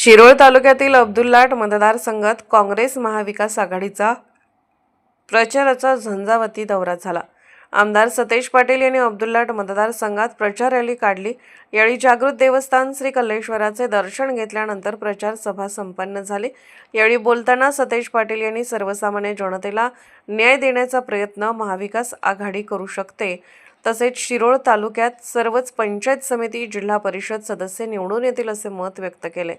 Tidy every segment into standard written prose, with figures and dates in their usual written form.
शिरोळ तालुक्यातील अब्दुल्लाट मतदारसंघात काँग्रेस महाविकास आघाडीचा प्रचाराचा झंझावाती दौरा झाला। आमदार सतेज पाटील यांनी अब्दुल्लाट मतदारसंघात प्रचार रॅली काढली। यावेळी जागृत देवस्थान श्री कल्लेश्वराचे दर्शन घेतल्यानंतर प्रचार सभा संपन्न झाली। यावेळी बोलताना सतेज पाटील यांनी सर्वसामान्य जनतेला न्याय देण्याचा प्रयत्न महाविकास आघाडी करू शकते, तसेच शिरोळ तालुक्यात सर्वच पंचायत समिती, जिल्हा परिषद सदस्य निवडून येतील असे मत व्यक्त केले।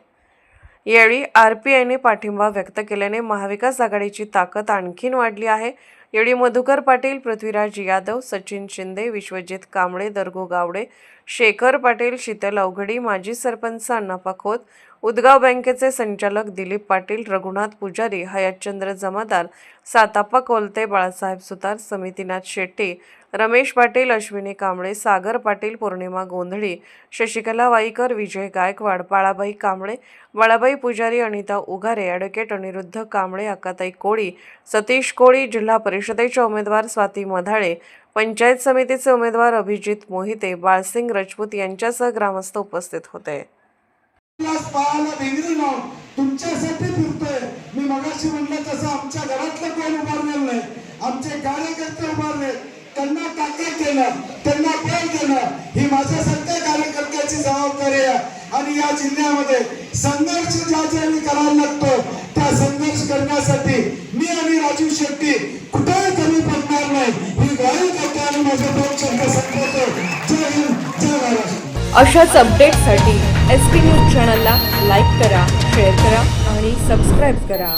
यावेळी आरपीआयने पाठिंबा व्यक्त केल्याने महाविकास आघाडीची ताकद आणखीन वाढली आहे। यावेळी मधुकर पाटील, पृथ्वीराज यादव, सचिन शिंदे, विश्वजित कांबळे, दर्गो गावडे, शेखर पाटील, शीतल अवघडी, माजी सरपंच अण्णाप्पा खोत, उदगाव बँकेचे संचालक दिलीप पाटील, रघुनाथ पुजारी, हयातचंद्र जमादार, साताप्पा कोलते, बाळासाहेब सुतार, समितीनाथ शेट्टी, रमेश पाटील, अश्विनी कांबळे, सागर पाटील, पौर्णिमा गोंधळी, शशिकला वाईकर, विजय गायकवाड, बाळाबाई कांबळे, बाळाबाई पुजारी, अनिता उगारे, ॲडव्होकेट अनिरुद्ध कांबळे, अक्काताई कोळी, सतीश कोळी, जिल्हा परिषदेचे उमेदवार स्वाती मधाळे, पंचायत समितीचे उमेदवार अभिजित मोहिते, बाळसिंग राजपूत यांच्यासह ग्रामस्थ उपस्थित होते। तुमच्यासाठी फिरतोय मी मगाशी म्हणलं तसं आमच्या घरातलं कोण उभारलेलं नाही, आमचे कार्यकर्ते उभारले, त्यांना ताकद देणं, त्यांना बळ देणं ही माझ्यासारख्या कार्यकर्त्याची जबाबदारी आहे। आणि या जिल्ह्यामध्ये संघर्ष ज्या ज्यावेळी करायला लागतो त्या संघर्ष करण्यासाठी मी आणि राजू शेट्टी कुठेही कमी पडणार नाही ही ग्वाही देतो आणि माझे दोन शब्द संपवतो। जय हिंद, जय महाराष्ट्र। अशाच अपडेटसाठी SP न्यूज चॅनलला लाईक करा, शेअर करा आणि सबस्क्राईब करा।